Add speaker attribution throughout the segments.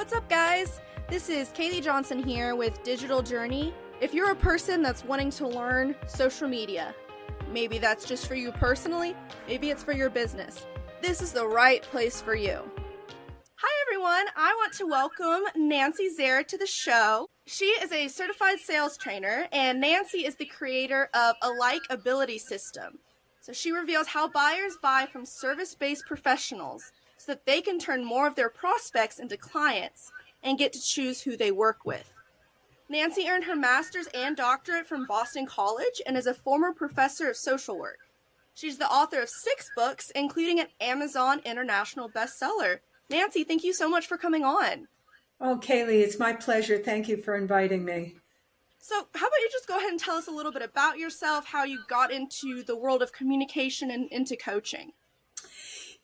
Speaker 1: What's up, guys? This is Kaylee Johnson here with Digital Journey. If you're a person that's wanting to learn social media, maybe that's just for you personally, maybe it's for your business, this is the right place for you. Hi everyone, I want to welcome Nancy Zare to the show. She is a certified sales trainer, and Nancy is the creator of a likability system. So she reveals how buyers buy from service-based professionals so that they can turn more of their prospects into clients and get to choose who they work with. Nancy earned her master's and doctorate from Boston College and is a former professor of social work. She's the author of 6 books, including an Amazon International bestseller. Nancy, thank you so much for coming on.
Speaker 2: Oh, Kaylee, it's my pleasure. Thank you for inviting me.
Speaker 1: So how about you just go ahead and tell us a little bit about yourself, how you got into the world of communication and into coaching?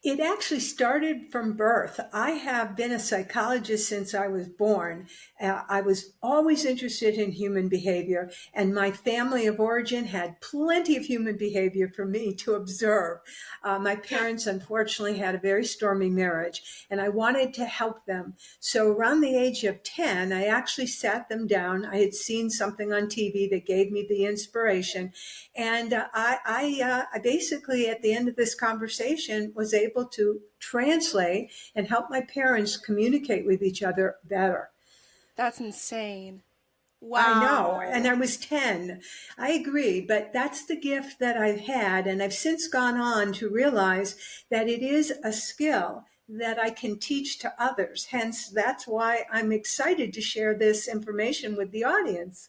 Speaker 2: It actually started from birth. I have been a psychologist since I was born. I was always interested in human behavior, and my family of origin had plenty of human behavior for me to observe. My parents, unfortunately, had a very stormy marriage, and I wanted to help them. So around the age of 10, I actually sat them down. I had seen something on TV that gave me the inspiration, and I basically, at the end of this conversation, was able to translate and help my parents communicate with each other better.
Speaker 1: That's insane. Wow.
Speaker 2: I know. And I was 10. I agree. But that's the gift that I've had. And I've since gone on to realize that it is a skill that I can teach to others. Hence, that's why I'm excited to share this information with the audience.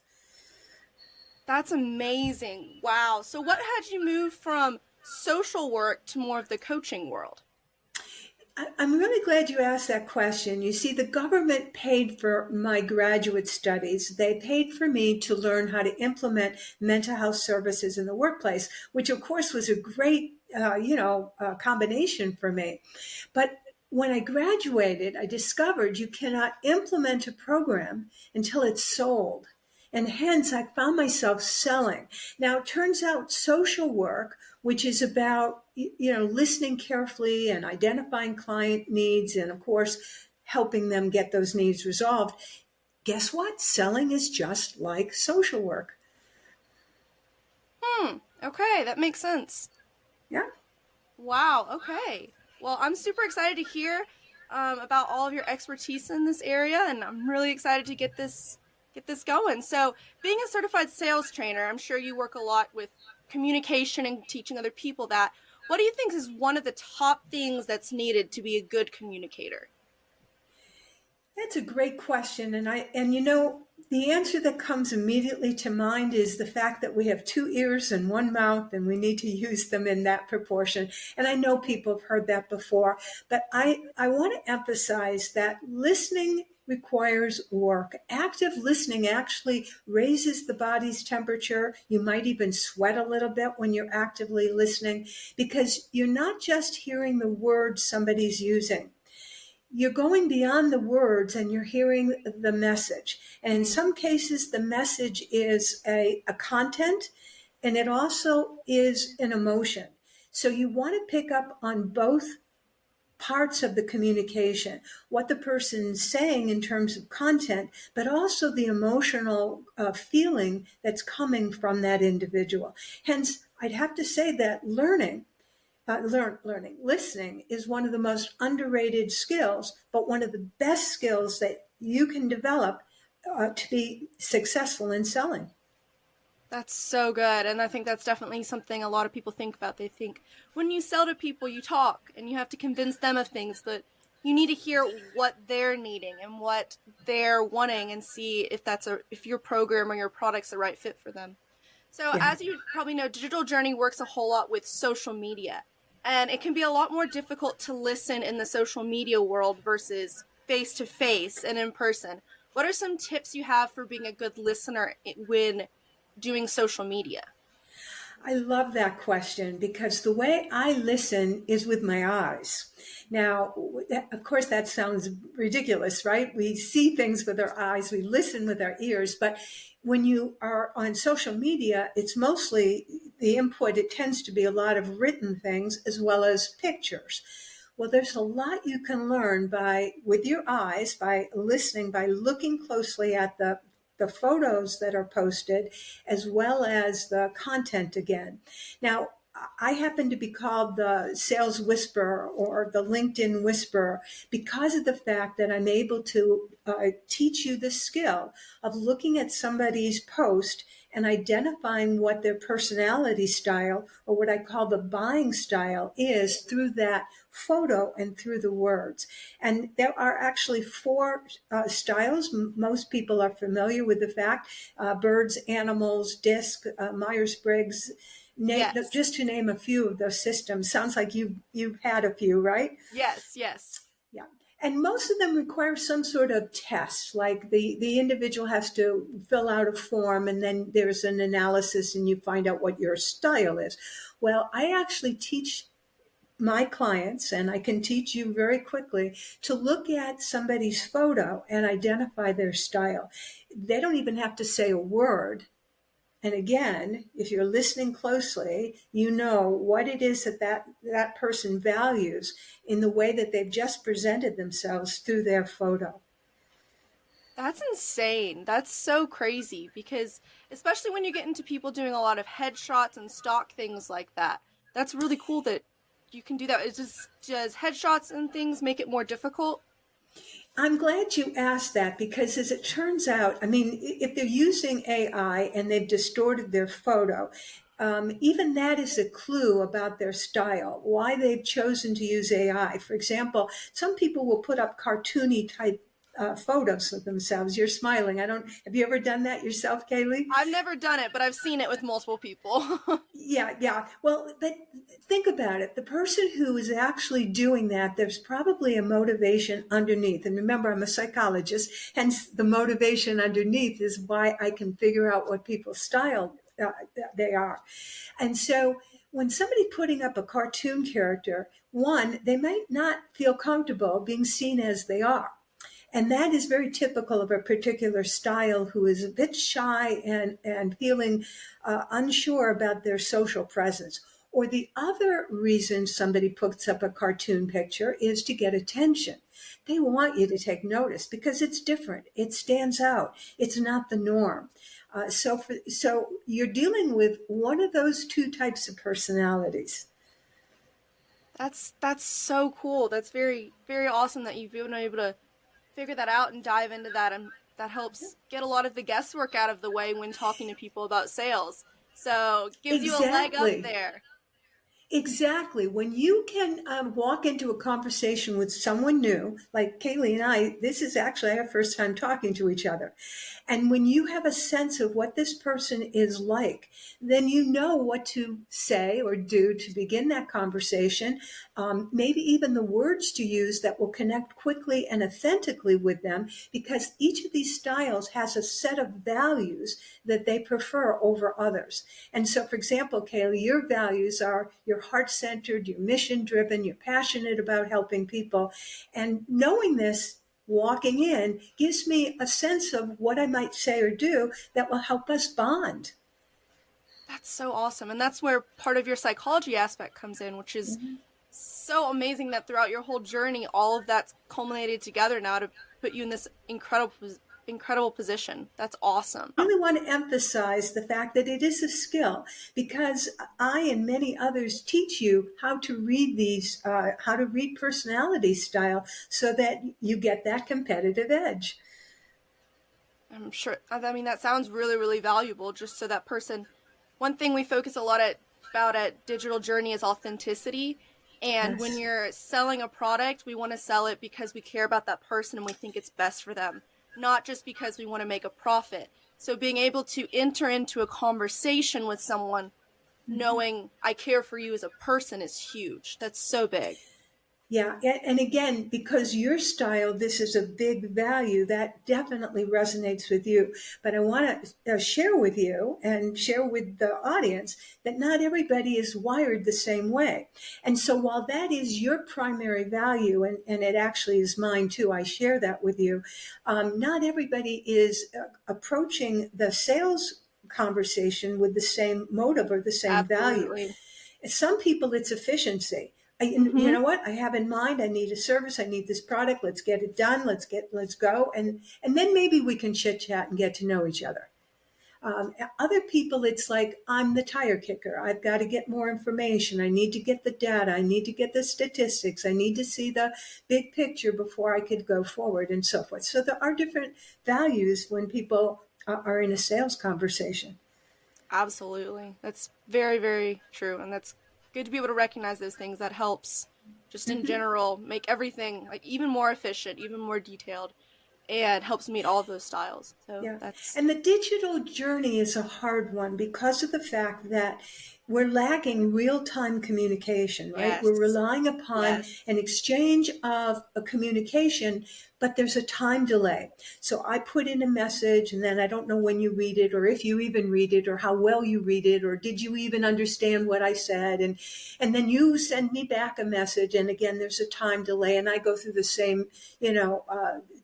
Speaker 1: That's amazing. Wow. So what had you move from social work to more of the coaching world?
Speaker 2: I'm really glad you asked that question. You see, the government paid for my graduate studies. They paid for me to learn how to implement mental health services in the workplace, which of course was a great, combination for me. But when I graduated, I discovered you cannot implement a program until it's sold. And hence, I found myself selling. Now, it turns out social work, which is about, listening carefully and identifying client needs and, of course, helping them get those needs resolved. Guess what? Selling is just like social work.
Speaker 1: Okay, that makes sense.
Speaker 2: Yeah.
Speaker 1: Wow, okay. Well, I'm super excited to hear about all of your expertise in this area, and I'm really excited to get this going. So being a certified sales trainer, I'm sure you work a lot with communication and teaching other people that. What do you think is one of the top things that's needed to be a good communicator?
Speaker 2: That's a great question. The answer that comes immediately to mind is the fact that we have 2 ears and 1 mouth, and we need to use them in that proportion. And I know people have heard that before, but I want to emphasize that listening requires work. Active listening actually raises the body's temperature. You might even sweat a little bit when you're actively listening because you're not just hearing the words somebody's using. You're going beyond the words and you're hearing the message. And in some cases, the message is a content, and it also is an emotion. So you want to pick up on both parts of the communication, what the person's saying in terms of content, but also the emotional feeling that's coming from that individual. Hence, I'd have to say that listening is one of the most underrated skills, but one of the best skills that you can develop to be successful in selling.
Speaker 1: That's so good. And I think that's definitely something a lot of people think about. They think when you sell to people, you talk and you have to convince them of things, but you need to hear what they're needing and what they're wanting and see if your program or your product's the right fit for them. So As you probably know, Digital Journey works a whole lot with social media, and it can be a lot more difficult to listen in the social media world versus face-to-face and in person. What are some tips you have for being a good listener when doing social media?
Speaker 2: I love that question because the way I listen is with my eyes. Now, of course, that sounds ridiculous, right? We see things with our eyes, we listen with our ears, but when you are on social media, it's mostly the input. It tends to be a lot of written things as well as pictures. Well, there's a lot you can learn with your eyes, by listening, by looking closely at the photos that are posted, as well as the content again. Now, I happen to be called the sales whisperer or the LinkedIn whisperer because of the fact that I'm able to teach you the skill of looking at somebody's post and identifying what their personality style, or what I call the buying style, is through that photo and through the words. And there are actually four styles. Most people are familiar with the fact: birds, animals, disc, Myers-Briggs,
Speaker 1: Yes.
Speaker 2: just to name a few of those systems. Sounds like you've had a few, right?
Speaker 1: Yes, yes.
Speaker 2: Yeah. And most of them require some sort of test, like the individual has to fill out a form, and then there's an analysis and you find out what your style is. Well, I actually teach my clients, and I can teach you very quickly, to look at somebody's photo and identify their style. They don't even have to say a word. And again, if you're listening closely, you know what it is that person values in the way that they've just presented themselves through their photo.
Speaker 1: That's insane. That's so crazy because especially when you get into people doing a lot of headshots and stock things like that. That's really cool that you can do that. It's just does headshots and things make it more difficult?
Speaker 2: I'm glad you asked that, because as it turns out, I mean, if they're using AI and they've distorted their photo, even that is a clue about their style, why they've chosen to use AI. For example, some people will put up cartoony type photos of themselves. You're smiling. Have you ever done that yourself, Kaylee?
Speaker 1: I've never done it, but I've seen it with multiple people.
Speaker 2: Yeah, yeah. Well, but think about it. The person who is actually doing that, there's probably a motivation underneath. And remember, I'm a psychologist, hence the motivation underneath is why I can figure out what people's style they are. And so when somebody putting up a cartoon character, one, they might not feel comfortable being seen as they are. And that is very typical of a particular style, who is a bit shy and feeling unsure about their social presence. Or the other reason somebody puts up a cartoon picture is to get attention. They want you to take notice because it's different. It stands out. It's not the norm. So you're dealing with one of those two types of personalities.
Speaker 1: That's so cool. That's very very awesome that you've been able to figure that out and dive into that, and that helps get a lot of the guesswork out of the way when talking to people about sales. So, gives you a leg up
Speaker 2: Exactly.
Speaker 1: there.
Speaker 2: Exactly. When you can walk into a conversation with someone new, like Kaylee and I, this is actually our first time talking to each other. And when you have a sense of what this person is like, then you know what to say or do to begin that conversation. Maybe even the words to use that will connect quickly and authentically with them, because each of these styles has a set of values that they prefer over others. And so, for example, Kaylee, your values are you're heart-centered, you're mission-driven, you're passionate about helping people. And knowing this, walking in, gives me a sense of what I might say or do that will help us bond.
Speaker 1: That's so awesome. And that's where part of your psychology aspect comes in, which is so amazing that throughout your whole journey, all of that's culminated together now to put you in this incredible position. That's awesome.
Speaker 2: I really want to emphasize the fact that it is a skill, because I and many others teach you how to read how to read personality style so that you get that competitive edge.
Speaker 1: I'm sure. I mean, that sounds really, really valuable. Just so that person. One thing we focus a lot about at Digital Journey is authenticity. And when
Speaker 2: Yes.
Speaker 1: you're selling a product, we want to sell it because we care about that person and we think it's best for them, not just because we want to make a profit. So being able to enter into a conversation with someone, knowing I care for you as a person, is huge. That's so big.
Speaker 2: Yeah, and again, because your style, this is a big value that definitely resonates with you. But I want to share with you and share with the audience that not everybody is wired the same way. And so while that is your primary value, and it actually is mine too, I share that with you, not everybody is approaching the sales conversation with the same motive or the same value.
Speaker 1: Absolutely.
Speaker 2: Some people, it's efficiency. You
Speaker 1: Hmm.
Speaker 2: know what I have in mind? I need a service. I need this product. Let's get it done. Let's go. And then maybe we can chit chat and get to know each other. Other people, it's like, I'm the tire kicker. I've got to get more information. I need to get the data. I need to get the statistics. I need to see the big picture before I could go forward and so forth. So there are different values when people are in a sales conversation.
Speaker 1: Absolutely. That's very, very true. And that's good to be able to recognize those things. That helps just in general make everything like even more efficient, even more detailed, and helps meet all of those styles. So
Speaker 2: Yeah.
Speaker 1: that's
Speaker 2: And the digital journey is a hard one because of the fact that we're lacking real time communication, right? We're
Speaker 1: yes.
Speaker 2: relying upon
Speaker 1: Yes.
Speaker 2: an exchange of a communication, but there's a time delay. So I put in a message and then I don't know when you read it or if you even read it or how well you read it or did you even understand what I said. And then you send me back a message. And again, there's a time delay and I go through the same,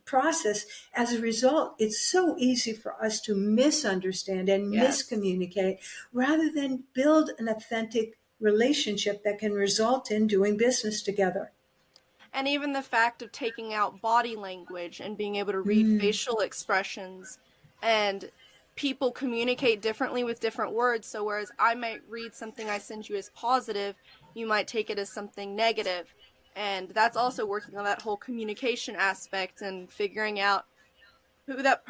Speaker 2: process. As a result, it's so easy for us to misunderstand and
Speaker 1: Yes.
Speaker 2: miscommunicate rather than build an authentic relationship that can result in doing business together.
Speaker 1: And even the fact of taking out body language and being able to read
Speaker 2: Mm,
Speaker 1: facial expressions, and people communicate differently with different words. So whereas I might read something I send you as positive, you might take it as something negative. And that's also working on that whole communication aspect and figuring out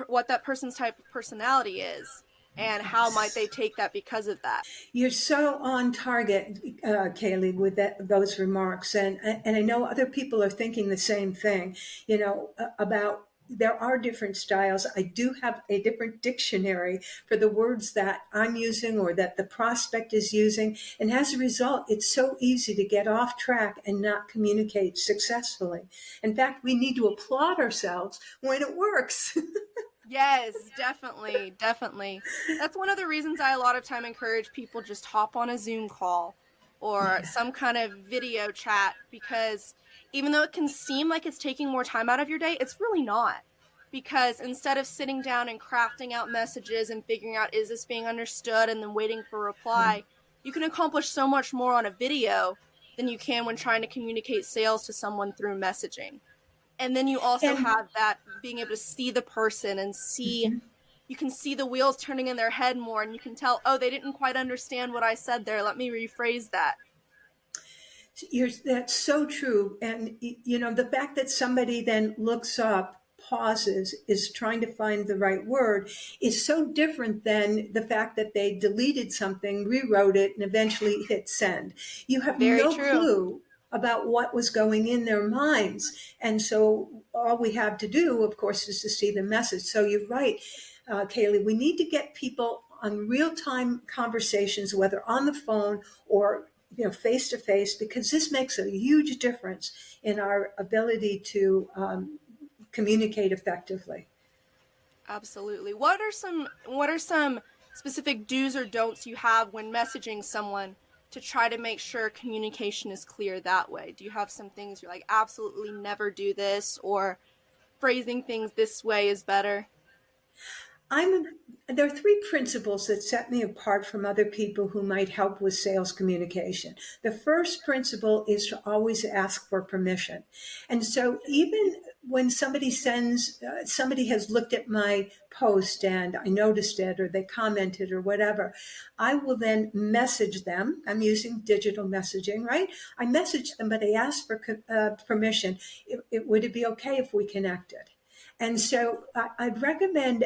Speaker 1: what that person's type of personality is and how might they
Speaker 2: yes.
Speaker 1: take that because of that.
Speaker 2: You're so on target, Kaylee, with those remarks, and I know other people are thinking the same thing. About there are different styles. I do have a different dictionary for the words that I'm using or that the prospect is using, and as a result, it's so easy to get off track and not communicate successfully. In fact, we need to applaud ourselves when it works.
Speaker 1: Yes, definitely, definitely. That's one of the reasons I a lot of time encourage people just hop on a Zoom call or
Speaker 2: Yeah.
Speaker 1: some kind of video chat because even though it can seem like it's taking more time out of your day, it's really not. Because instead of sitting down and crafting out messages and figuring out is this being understood and then waiting for a reply, you can accomplish so much more on a video than you can when trying to communicate sales to someone through messaging. And then you also
Speaker 2: And
Speaker 1: have that being able to see the person and see you can see the wheels turning in their head more and you can tell, oh, they didn't quite understand what I said there, let me rephrase that.
Speaker 2: That's so true. And, the fact that somebody then looks up, pauses, is trying to find the right word is so different than the fact that they deleted something, rewrote it, and eventually hit send. You have
Speaker 1: Very
Speaker 2: no
Speaker 1: true.
Speaker 2: clue about what was going in their minds. And so all we have to do, of course, is to see the message. So you're right, Kaylee, we need to get people on real time conversations, whether on the phone or face to face, because this makes a huge difference in our ability to communicate effectively.
Speaker 1: Absolutely. What are some specific do's or don'ts you have when messaging someone to try to make sure communication is clear that way? Do you have some things you're like absolutely never do this or phrasing things this way is better?
Speaker 2: I'm There are three principles that set me apart from other people who might help with sales communication. The first principle is to always ask for permission. And so even when somebody has looked at my post and I noticed it or they commented or whatever, I will then message them. I'm using digital messaging, right? I message them, but I ask for permission. Would it be okay if we connected? And so I'd recommend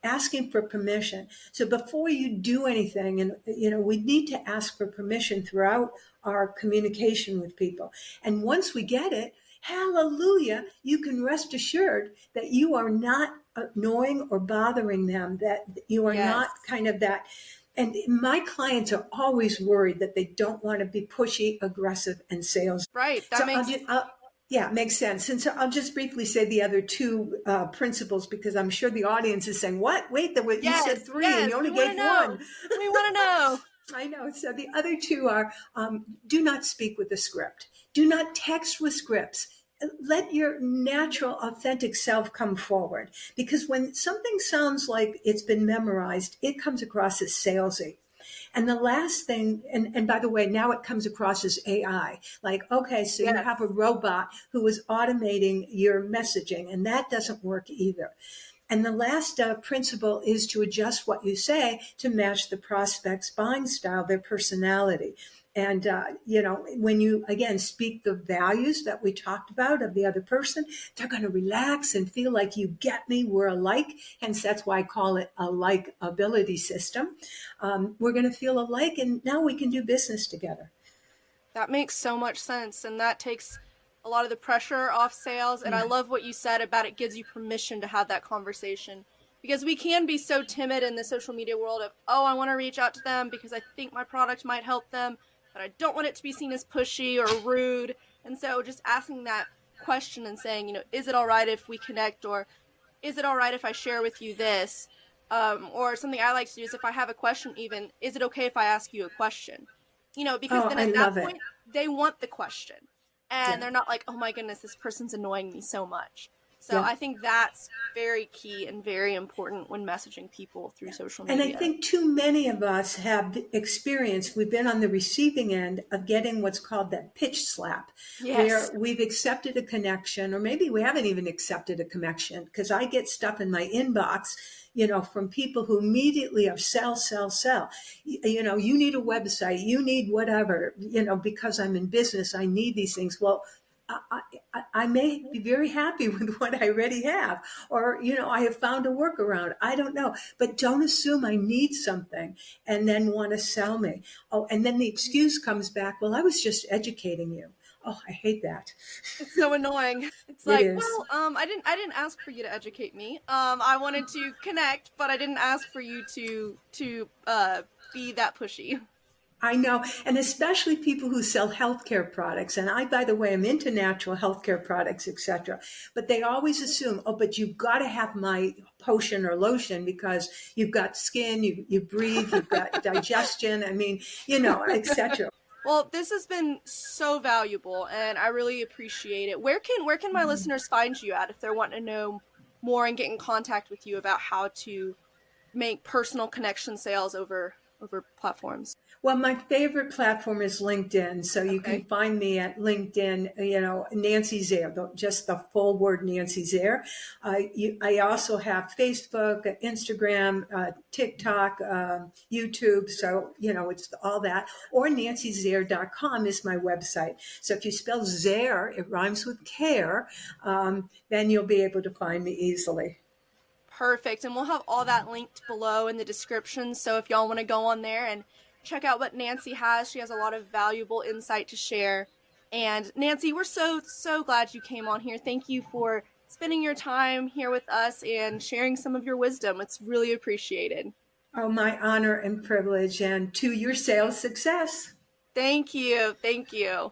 Speaker 2: asking for permission. So before you do anything, and we need to ask for permission throughout our communication with people. And once we get it, hallelujah, you can rest assured that you are not annoying or bothering them, that you are
Speaker 1: Yes.
Speaker 2: not kind of that. And my clients are always worried that they don't want to be pushy, aggressive, and sales.
Speaker 1: Right. That
Speaker 2: So
Speaker 1: makes
Speaker 2: yeah, makes sense. And so I'll just briefly say the other two principles because I'm sure the audience is saying, "What? Wait, you said
Speaker 1: yes,
Speaker 2: three and
Speaker 1: yes.
Speaker 2: you
Speaker 1: We
Speaker 2: only
Speaker 1: want to
Speaker 2: gave
Speaker 1: know.
Speaker 2: one."
Speaker 1: We want to know.
Speaker 2: I know. So the other two are do not speak with a script. Do not text with scripts. Let your natural, authentic self come forward. Because when something sounds like it's been memorized, it comes across as salesy. And the last thing, and by the way, now it comes across as AI. Like, okay, so you
Speaker 1: Yes.
Speaker 2: have a robot who is automating your messaging, and that doesn't work either. And the last principle is to adjust what you say to match the prospect's buying style, their personality. And, when you, again, speak the values that we talked about of the other person, they're going to relax and feel like you get me, we're alike. Hence, that's why I call it a like ability system. We're going to feel alike, and now we can do business together.
Speaker 1: That makes so much sense, and that takes a lot of the pressure off sales. And I
Speaker 2: Yeah.
Speaker 1: love what you said about it gives you permission to have that conversation, because we can be so timid in the social media world of, oh, I want to reach out to them because I think my product might help them, but I don't want it to be seen as pushy or rude. And so just asking that question and saying, is it all right if we connect, or is it all right if I share with you this? Or something I like to do is, if I have a question, even, is it okay if I ask you a question? Because
Speaker 2: Oh,
Speaker 1: then
Speaker 2: I
Speaker 1: at that
Speaker 2: love it.
Speaker 1: point, they want the question. And
Speaker 2: Yeah.
Speaker 1: they're not like, oh my goodness, this person's annoying me so much. So
Speaker 2: Yeah.
Speaker 1: I think that's very key and very important when messaging people through social
Speaker 2: And I
Speaker 1: media.
Speaker 2: think too many of us have experienced, we've been on the receiving end of getting what's called that pitch slap,
Speaker 1: Yes.
Speaker 2: where we've accepted a connection, or maybe we haven't even accepted a connection, because I get stuff in my inbox, from people who immediately are sell, sell, sell. You need a website, you need whatever, because I'm in business, I need these things. Well, I may be very happy with what I already have, or, I have found a workaround. I don't know, but don't assume I need something and then want to sell me. Oh, and then the excuse comes back. Well, I was just educating you. Oh, I hate that.
Speaker 1: It's so annoying. It's
Speaker 2: It
Speaker 1: like,
Speaker 2: is.
Speaker 1: well, I didn't ask for you to educate me. I wanted to connect, but I didn't ask for you to be that pushy.
Speaker 2: I know, and especially people who sell healthcare products. And I, by the way, am into natural healthcare products, etc. But they always assume, oh, but you've got to have my potion or lotion because you've got skin, you breathe, you've got digestion. I mean, etc.
Speaker 1: Well, this has been so valuable, and I really appreciate it. Where can my listeners find you at if they're wanting to know more and get in contact with you about how to make personal connection sales over platforms?
Speaker 2: Well, my favorite platform is LinkedIn. So you can
Speaker 1: Okay.
Speaker 2: find me at LinkedIn, Nancy Zare, just the full word Nancy Zare. I also have Facebook, Instagram, TikTok, YouTube. So, it's all that. Or nancyzare.com is my website. So if you spell Zare, it rhymes with care, then you'll be able to find me easily.
Speaker 1: Perfect. And we'll have all that linked below in the description. So if y'all want to go on there and check out what Nancy has, she has a lot of valuable insight to share. And Nancy, we're so, so glad you came on here. Thank you for spending your time here with us and sharing some of your wisdom. It's really appreciated.
Speaker 2: Oh, my honor and privilege, and to your sales success.
Speaker 1: Thank you. Thank you.